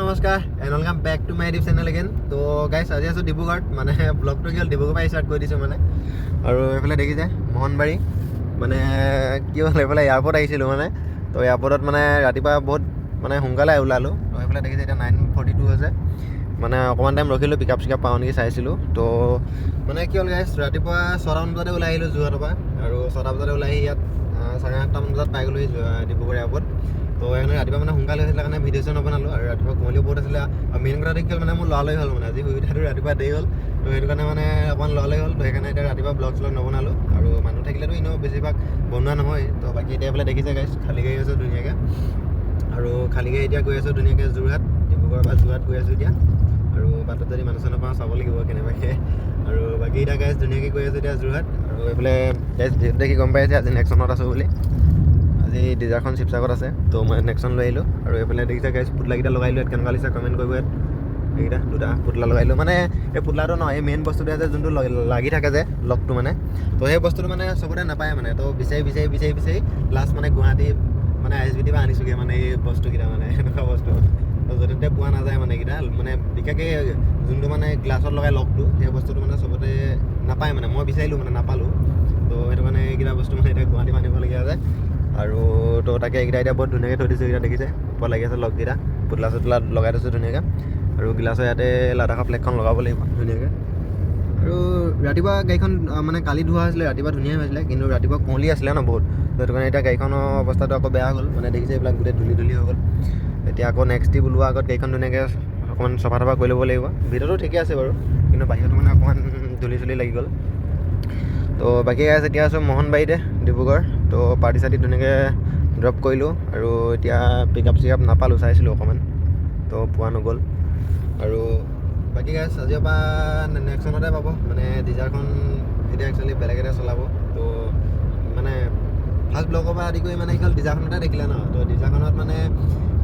নমস্কাৰ and welcome back to my YouTube channel again. তো guys আজি আছোঁ ডিব্ৰুগড়ত, মানে ব্লগটো কি হ'ল ডিব্ৰুগড়ৰ পৰা ষ্টাৰ্ট কৰি দিছোঁ মানে। আৰু এইফালে দেখিছে মোহনবাৰী, মানে কি হ'ল এইফালে এয়াৰপৰ্ট আহিছিলোঁ মানে। তো এয়াৰপৰ্টত মানে ৰাতিপুৱা বহুত মানে সোনকালে ওলালোঁ। তো এইফালে দেখিছে এতিয়া 9:42 হৈছে, মানে অকণমান টাইম ৰখিলোঁ, পিক আপ পাওঁ নেকি চাইছিলোঁ। তো মানে কি হ'ল গাইছ, ৰাতিপুৱা 6টামান বজাতে ওলাই আহিলোঁ যোৰহাটৰ পৰা, আৰু 6টা বজাতে ওলাই আহি ইয়াত 8:30মান বজাত পাই গ'লোঁ ডিব্ৰুগড় এয়াৰপৰ্ট। তো সেইকাৰণে ৰাতিপুৱা মানে সোনকালে হৈছিলে কাৰণে ভিডিঅ' চিডিঅ' নবনালোঁ, আৰু ৰাতিপুৱা কুঁৱলীও বহুত আছিলে। আৰু মেইন কথা কি হ'ল মানে মোৰ লৰালৰি হ'ল, মানে আজি সুবিধাটো ৰাতিপুৱা দেৰি হ'ল। তো সেইটো কাৰণে মানে অকণমান লৰালৰি হ'ল। তো সেইকাৰণে এতিয়া ৰাতিপুৱা ব্লগ চলগ নবনালোঁ, আৰু মানুহ থাকিলেতো এনেও বেছিভাগ বনোৱা নহয়। তো বাকী এতিয়া এইফালে দেখিছে গাইছ খালী গাড়ী আছোঁ ধুনীয়াকৈ, আৰু খালী গাড়ী এতিয়া গৈ আছোঁ ধুনীয়াকৈ যোৰহাট, ডিব্ৰুগড়ৰ পৰা যোৰহাট গৈ আছোঁ এতিয়া। আৰু বাটত যদি মানুহ চানুহ পাওঁ চাব লাগিব কেনেবাকৈ। আৰু বাকী এতিয়া গাইছ ধুনীয়াকৈ গৈ আছোঁ এতিয়া যোৰহাট। আৰু এইফালে গাইছ ভিডিঅ'ত দেখি গম পাইছে আজি নেক্সনত আছোঁ বুলি। আজি ডিজাৰখন শিৱসাগৰত আছে, তো মই নেক্সন লৈ আহিলোঁ। আৰু এইফালে দেখিছে গাইছ পুতলাকেইটা লগাইলোঁ, ইয়াত কেনেকুৱা লাগিছে কমেণ্ট কৰিব। ইয়াত এইকেইটা দুটা পুতলা লগাইলোঁ, মানে এই পুতলাটো নহয়, এই মেইন বস্তুটো আছে যোনটো লাগি থাকে যে লগটো মানে। তো সেই বস্তুটো মানে চবতে নাপায় মানে, তো বিচাৰি লাষ্ট মানে গুৱাহাটী মানে ISBT পৰা আনিছোঁগৈ মানে এই বস্তুকেইটা, মানে এনেকুৱা বস্তু তো য'তে ত'তে পোৱা নাযায় মানে এইকেইটা। মানে বিশেষকৈ যোনটো মানে গ্লাছত লগাই লগটো, সেই বস্তুটো মানে চবতে নাপায় মানে, মই বিচাৰিলোঁ মানে নাপালোঁ। তো সেইটো কাৰণে এইকেইটা বস্তু মানে এতিয়া গুৱাহাটী আনিবলগীয়া যায়। আৰু তো তাকে এইকেইটা এতিয়া বহুত ধুনীয়াকৈ থৈ দিছোঁ। এইকেইটা দেখিছে ওপৰত লাগি আছে লগকেইটা, পুতলা চুতলা লগাই থৈছোঁ ধুনীয়াকৈ। আৰু গিলাচৰ ইয়াতে লাডাখৰ ফ্লেগখন লগাব লাগিব ধুনীয়াকৈ। আৰু ৰাতিপুৱা গাড়ীখন মানে কালি ধোৱা হৈছিলে, ৰাতিপুৱা ধুনীয়া হৈছিলে, কিন্তু ৰাতিপুৱা কুঁৱলী আছিলে ন বহুত। সেইটো কাৰণে এতিয়া গাড়ীখনৰ অৱস্থাটো আকৌ বেয়া হ'ল, মানে দেখিছে এইবিলাক গোটেই ধূলি হৈ গ'ল। এতিয়া আকৌ নেক্সট ট্ৰিপ ওলোৱাৰ আগত গাড়ীখন ধুনীয়াকৈ অকণমান চফা কৰি ল'ব লাগিব। ভিতৰতো ঠিকে আছে বাৰু, কিন্তু বাহিৰতো মানে অকণমান ধূলি লাগি গ'ল। তো বাকী গাইছ এতিয়া আছোঁ মোহনবাৰীতে ডিব্ৰুগড়। তো পাৰ্টি চাৰ্টি ধুনীয়াকৈ ড্ৰপ কৰিলোঁ, আৰু এতিয়া পিক আপ নাপালোঁ, চাইছিলোঁ অকণমান, তো পোৱা নগ'ল। আৰু বাকী গাইছ আজিৰ পৰা নেক্সনতে পাব, মানে ডিজাৰখন এতিয়া একচুৱেলি বেলেগ এটা চলাব। তো মানে ফাৰ্ষ্ট ব্লগৰ পৰা আদি কৰি মানে কি হ'ল ডিজাৰখনতে দেখিলে ন। তো ডিজাৰখনত মানে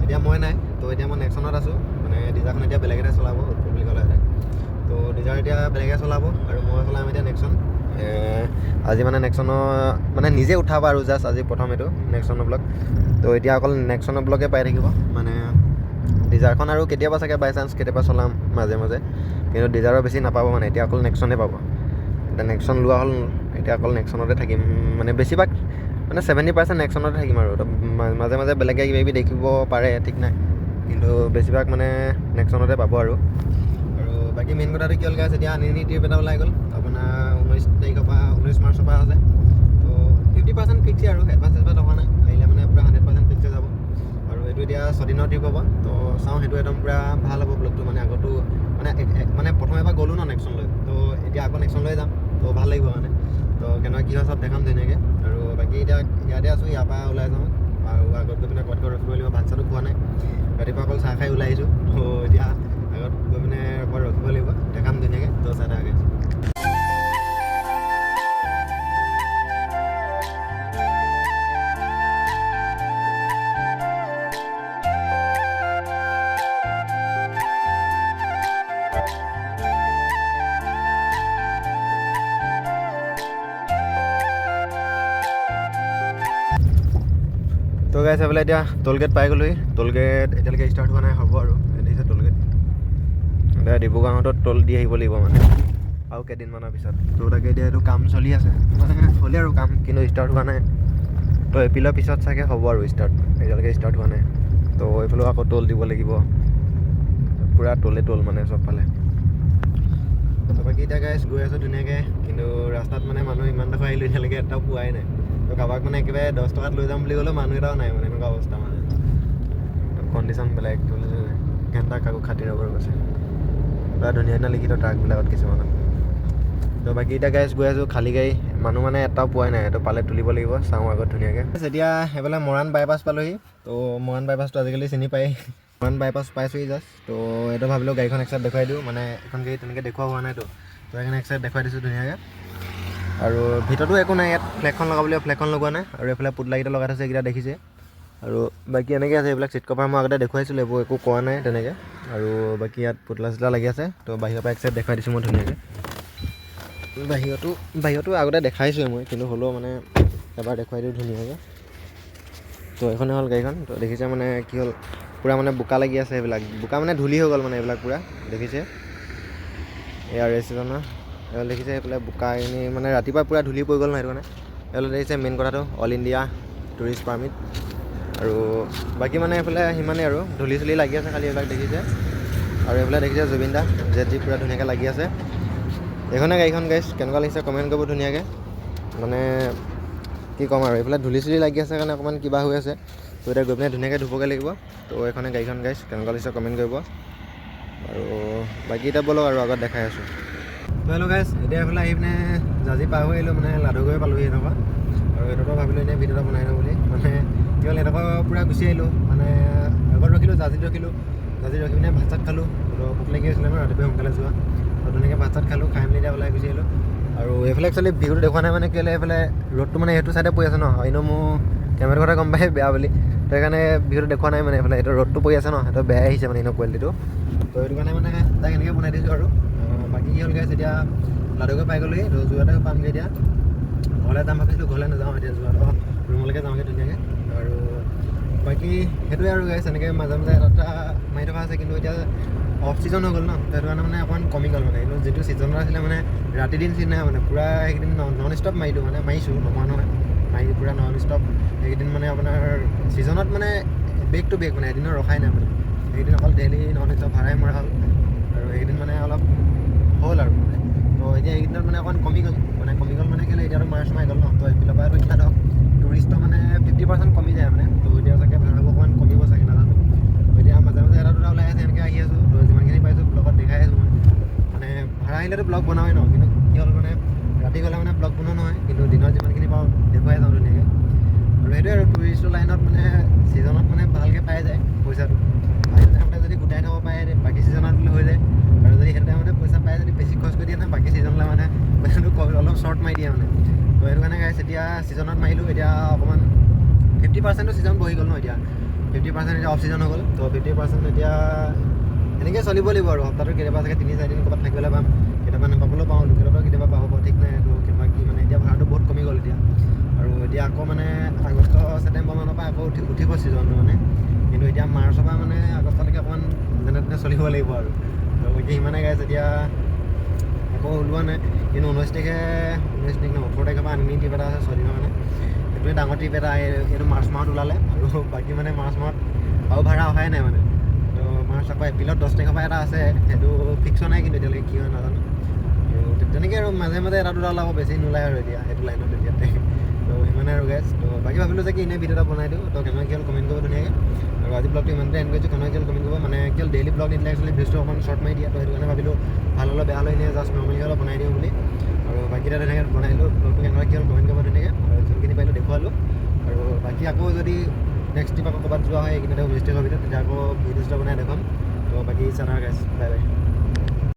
এতিয়া মই নাই, তো এতিয়া মই নেক্সনত আছোঁ, মানে ডিজাৰখন এতিয়া বেলেগ এটা চলাব উৎপল বুলি ক'লে। তো ডিজাৰ এতিয়া বেলেগে চলাব, আৰু মই চলাম এতিয়া নেক্সন। আজি মানে নেক্সনৰ মানে নিজে উঠাব আৰু জাষ্ট আজি প্ৰথম এইটো নেক্সনৰ ব্লগ। তো এতিয়া অকল নেক্সনৰ ব্লগে পাই থাকিব, মানে ডিজাৰখন আৰু কেতিয়াবা চাগে বাই চান্স কেতিয়াবা চলাম মাজে, কিন্তু ডিজাৰৰ বেছি নাপাব মানে, এতিয়া অকল নেক্সনে পাব। এতিয়া নেক্সন লোৱা হ'ল, এতিয়া অকল নেক্সনতে থাকিম, মানে বেছিভাগ মানে 70% নেক্সনতে থাকিম। আৰু মাজে বেলেগে কিবা দেখিব পাৰে ঠিক নাই, কিন্তু বেছিভাগ মানে নেক্সনতে পাব। আৰু বাকী মেইন কথাটো কি হ'ল গাইছ, এতিয়া আনিনি ট্ৰিপ এটা ওলাই গ'ল আপোনাৰ 19 মাৰ্চৰ পৰা আছে। তো 50% ফিক্সে, আৰু এডভান্স হোৱা নাই, আহিলে মানে পূৰা 100% ফিক্সে যাব। আৰু এইটো এতিয়া 6 দিনৰ ট্ৰিপ হ'ব। তো চাওঁ সেইটো একদম পূৰা ভাল হ'ব ব্লগটো, মানে আগতো মানে প্ৰথম এবাৰ গ'লোঁ ন নেক্সন লৈ, তো এতিয়া আকৌ নেক্সন লৈ যাম, তো ভাল লাগিব মানে। তো কেনেকুৱা কি হয় চব দেখাম ধুনীয়াকৈ। আৰু বাকী এতিয়া ইয়াতে আছোঁ, ইয়াৰ পৰা ওলাই যাওঁ, আৰু আগত গৈ পিনে ক'ত ৰখিব লাগিব, ভাত চাতো খোৱা নাই, ৰাতিপুৱা অকল চাহ খাই ওলাই আহিছোঁ। তো এতিয়া আগত গৈ পিনে ক'ত ৰখিব লাগিব দেখাম ধুনীয়াকৈ, তো চাই থাকা। তো গাইছ এইফালে এতিয়া টোলগেট পাই গ'লোহি। টোলগেট এতিয়ালৈকে ষ্টাৰ্ট হোৱা নাই, হ'ব আৰু দেখিছে টোলগেট। এতিয়া ডিব্ৰুগড়ত টোল দি আহিব লাগিব মানে আৰু কেইদিনমানৰ পিছত। তো তাকে এতিয়া এইটো কাম চলি আছে, মানে হ'লে আৰু কাম, কিন্তু ষ্টাৰ্ট হোৱা নাই। তো এপ্ৰিলৰ পিছত চাগে হ'ব আৰু ষ্টাৰ্ট, এতিয়ালৈকে ষ্টাৰ্ট হোৱা নাই। তো এইফালেও আকৌ টোল দিব লাগিব, পূৰা টোল মানে চবফালে। তো বাকী এতিয়া গাইছ গৈ আছোঁ ধুনীয়াকৈ, কিন্তু ৰাস্তাত মানে মানুহ ইমান ডোখৰ আহিলোঁ, এতিয়ালৈকে এটাও পোৱাই নাই। তো কাৰোবাক মানে একেবাৰে 10 টকাত লৈ যাম বুলি ক'লেও মানুহ এটাও নাই, মানে এনেকুৱা অৱস্থা মানে কণ্ডিশ্যন বেলেগ। ঘণ্টা কাকো খাতিৰ নকৰি গৈছে, পূৰা ধুনীয়া লিখিত ট্ৰাকবিলাকত কিছুমানত। তো বাকী এতিয়া গাইছ গৈ আছোঁ খালী গাড়ী, মানুহ মানে এটাও পোৱাই নাই, এইটো পালে তুলিব লাগিব, চাওঁ আগত ধুনীয়াকৈ। এতিয়া সেইফালে মৰাণ বাইপাছ পালোহি। তো মৰাণ বাইপাছটো আজিকালি চিনি পায়, মৰাণ বাইপাছ পাইছোঁহি জাষ্ট। তো এইটো ভাবিলোঁ গাড়ীখন এক চাইড দেখুৱাই দিওঁ, মানে এখন গাড়ী তেনেকৈ দেখুওৱা হোৱা নাইতো, তো সেইকাৰণে এক চাইড দেখুৱাই দিছোঁ ধুনীয়াকৈ। আৰু ভিতৰতো একো নাই, ইয়াত ফ্লেগখন লগাবলৈ ফ্লেগখন লগোৱা নাই, আৰু এইফালে পুতলাকেইটা লগাই থৈছে, এইকেইটা দেখিছে। আৰু বাকী এনেকৈ আছে, এইবিলাক চিট কভাৰ মই আগতে দেখুৱাইছিলোঁ, এইবোৰ একো কোৱা নাই তেনেকৈ। আৰু বাকী ইয়াত পুতলা চুতলা লাগি আছে, তো বাহিৰৰ পৰা এক চাইড দেখুৱাই দিছোঁ মই ধুনীয়াকৈ। বাহিৰতো আগতে দেখাইছোঁৱে মই, কিন্তু হ'লেও মানে এবাৰ দেখুৱাই দিওঁ ধুনীয়াকৈ। তো এইখনে হ'ল গাড়ীখন। তো দেখিছে মানে কি হ'ল, পূৰা মানে বোকা লাগি আছে এইবিলাক বোকা মানে ধূলি হৈ গ'ল মানে এইবিলাক পূৰা দেখিছে এয়া ৰেজিষ্ট্ৰেশ্যনৰ এইবিলাক দেখিছে এইফালে বোকা এনে মানে ৰাতিপুৱা পূৰা ধূলি পৰি গ'ল নহয় সেইটো কাৰণে এইফালে দেখিছে মেইন কথাটো অল ইণ্ডিয়া টুৰিষ্ট পাৰ্মিট আৰু বাকী মানে এইফালে সিমানেই আৰু ধূলি চুলি লাগি আছে খালি এইবিলাক দেখিছে আৰু এইফালে দেখিছে জুবিন দা জেট জি পূৰা ধুনীয়াকৈ লাগি আছে এইখনে গাড়ীখন গাইছ কেনেকুৱা লাগিছে কমেণ্ট কৰিব ধুনীয়াকৈ মানে কি ক'ম আৰু এইফালে ধূলি চুলি লাগি আছে কাৰণে অকণমান কিবা হৈ আছে তো এতিয়া গৈ পিনে ধুনীয়াকৈ ধুবগৈ লাগিব তো এইখনে গাড়ীখন গাইছ কেনেকুৱা লাগিছে কমেণ্ট কৰিব আৰু বাকী এতিয়া ব'লক আৰু আগত দেখাই আছোঁ তো হেল্ল' গাইছ এতিয়া এইফালে আহি পিনে জাজি পাৰ হৈ আহিলোঁ মানে লাডুগৈ পালোঁহি এনেকুৱা আৰু এইটোতো ভাবিলোঁ এনেই ভিডিঅ' এটা বনাই লওঁ বুলি মানে কি হ'ল এনেকুৱা পূৰা গুচি আহিলোঁ মানে আগত ৰখিলোঁ জাজিত ৰখিলোঁ জাজিত ৰখি পিনে ভাত চাত খালোঁ তো ভোক লাগি আছিলে ন ৰাতিপুৱা সোনকালে যোৱা তো ধুনীয়াকৈ ভাত চাত খালোঁ খাই মেলি এতিয়া ওলাই গুচি আহিলোঁ আৰু এইফালে একচুৱেলি ভিউটো দেখুৱা নাই মানে কি হ'লে এইফালে ৰ'দটো মানে সেইটো চাইডে পৰি আছে ন এনেও মোৰ কেমেৰাৰ কথা গম পাই বেয়া বুলি তো সেইকাৰণে ভিউটো দেখুৱা নাই মানে এইফালে এইটো ৰ'দটো পৰি আছে ন সেইটো বেয়াই আহিছে মানে এনেও কোৱালিটিটো তো সেইটো কাৰণে মানে তাক এনেকৈ বনাই দিছোঁ আৰু বাকী কি হ'ল গাইছ এতিয়া লাডুগৈ পাই গ'লোহি তো যোৱাতে পামগৈ এতিয়া ঘৰলৈ যাম ভাবিছিলোঁ ঘৰলৈ নাযাওঁ এতিয়া যোৱাটো ৰুমলৈকে যাওঁগৈ ধুনীয়াকৈ আৰু বাকী সেইটোৱে আৰু গাইছ এনেকৈ মাজে মাজে এটা মাৰি থকা আছে কিন্তু এতিয়া অফ ছিজন হৈ গ'ল ন সেইটো কাৰণে মানে অকণমান কমি গ'ল মানে কিন্তু যিটো ছিজনত আছিলে মানে ৰাতি দিন চিন নাই মানে পূৰা সেইকেইদিন নন ষ্টপ মাৰিলোঁ মানে মাৰিছোঁ নোমোৱা নহয় মাৰি পূৰা নন ষ্টপ সেইকেইদিন মানে আপোনাৰ ছিজনত মানে বেক টু বেক মানে এদিনো ৰখাই নাই মানে সেইকেইদিন অকল ডেইলি নন ষ্টপ ভাড়াই মৰা হ'ল আৰু সেইকেইদিন মানে অলপ হ'ল আৰু মানে তো এতিয়া এইকেইদিনত মানে অকণমান কমি গ'ল মানে কেলৈ এতিয়াতো মাৰ্চ মাৰি গ'ল ন তো এইফালৰ পৰা এতিয়া ধৰক টুৰিষ্টৰ মানে 50% কমি যায় মানে তো এতিয়া চাগে ভাড়াবোৰ অকণমান কমিব চাগে নাজানো এতিয়া মাজে মাজে এটা দুটা ওলাই আছে এনেকৈ আহি আছোঁ তো যিমানখিনি পাইছোঁ ব্লগত দেখাই আছোঁ মই মানে ভাড়া আহিলেতো ব্লগ বনাওঁৱেই ন কিন্তু কি হ'ল মানে ৰাতি গ'লে মানে ব্লগ বনোৱা নহয় কিন্তু দিনত যিমানখিনি পাওঁ দেখুৱাই যাওঁ ধুনীয়াকৈ আৰু সেইটোৱে আৰু টুৰিষ্টৰ লাইনত মানে ছিজনত মানে ভালকৈ পাই যায় পইচাটো আৰু সেইটো টাইমতে যদি গোটাই থ'ব পাৰে বাকী ছিজনত দিলে হৈ যায় আৰু যদি সেইটো টাইমতে পইচা পাই যদি বেছি খৰচ কৰি দিয়ে নহয় বাকী ছিজনলৈ মানে পইচাটো অলপ শ্বৰ্ট মাৰি দিয়ে মানে তো সেইটো কাৰণে গাইছ এতিয়া ছিজনত মাৰিলোঁ এতিয়া অকণমান 50% ছিজন বহি গ'ল ন এতিয়া 50% এতিয়া অফ ছিজন হৈ গ'ল তো 50% এতিয়া এনেকৈ চলিব লাগিব আৰু সপ্তাহটো কেতিয়াবা চাগে 3-4 দিন ক'ৰবাত থাকিবলৈ পাম কেতিয়াবা নাপাবলৈও পাওঁ লোকেলতো কেতিয়াবা পাব ঠিক নাই তো কেতিয়াবা কি মানে এতিয়া ভাড়াটো বহুত কমি গ'ল এতিয়া আৰু এতিয়া আকৌ মানে আগষ্ট ছেপ্টেম্বৰ মানৰ পৰা আকৌ উঠিব ছিজনটো মানে কিন্তু এতিয়া মাৰ্চৰ পৰা মানে আগষ্টলৈকে অকণমান যেনে তেনে চলিব লাগিব আৰু তো এতিয়া সিমানে গাইছ এতিয়া আকৌ ওলোৱা নাই কিন্তু 19 তাৰিখ নে 18 তাৰিখৰ পৰা আনিমি ট্ৰিপ এটা আছে 6 দিনৰ মানে সেইটোৱে ডাঙৰ ট্ৰিপ এটা এইটো মাৰ্চ মাহত ওলালে আৰু বাকী মানে মাৰ্চ মাহত আৰু ভাড়া অহাই নাই মানে তো মাৰ্চ আকৌ এপ্ৰিলত 10 তাৰিখৰ পৰা এটা আছে সেইটো ফিক্স নাই কিন্তু এতিয়ালৈকে কি হয় নাজানো আৰু তেনেকৈ আৰু মাজে মাজে এটা দুটা ওলাব বেছি নোলায় আৰু এতিয়া সেইটো লাইনত এতিয়াতে তো সিমানে আৰু গাইছ তো বাকী ভাবিলোঁ যে কি এনেই ভিডিঅ' এটা বনাই দিওঁ তো কেনেকুৱা কি হ'ল কমেণ্ট কৰিব ধুনীয়াকৈ আৰু আজি ব্লগটো ইমানতে এণ্ড কৰিছোঁ কেনেকুৱা কি হ'ল কমেণ্ট কৰিব মানে কি হ'ল ডেইলি ব্লগ নিদিলে একচুৱেলি ভিউজটো অকণমান শ্বৰ্ট মাৰি দিয়া তো সেইটো কাৰণে ভাবিলোঁ ভাল হ'লে বেয়া হ'লে এনেই জাষ্ট নৰ্মেলি অলপ বনাই দিওঁ বুলি আৰু বাকী এটা ধুনীয়াকৈ বনাই দিলোঁ ব্লগটো কেনেকুৱা কি হ'ল কমেণ্ট কৰিব ধুনীয়াকৈ আৰু যোনখিনি পাৰিলোঁ দেখুৱালোঁ আৰু বাকী আকৌ যদি নেক্সট ট্ৰিপ আকৌ ক'ৰবাত যোৱা হয় এইখিনিতে হোমষ্টেৰ ভিতৰত তেতিয়া আকৌ ভিডিঅ' বনাই দেখুৱাম তো বাকী চানা গাইছ বাই বাই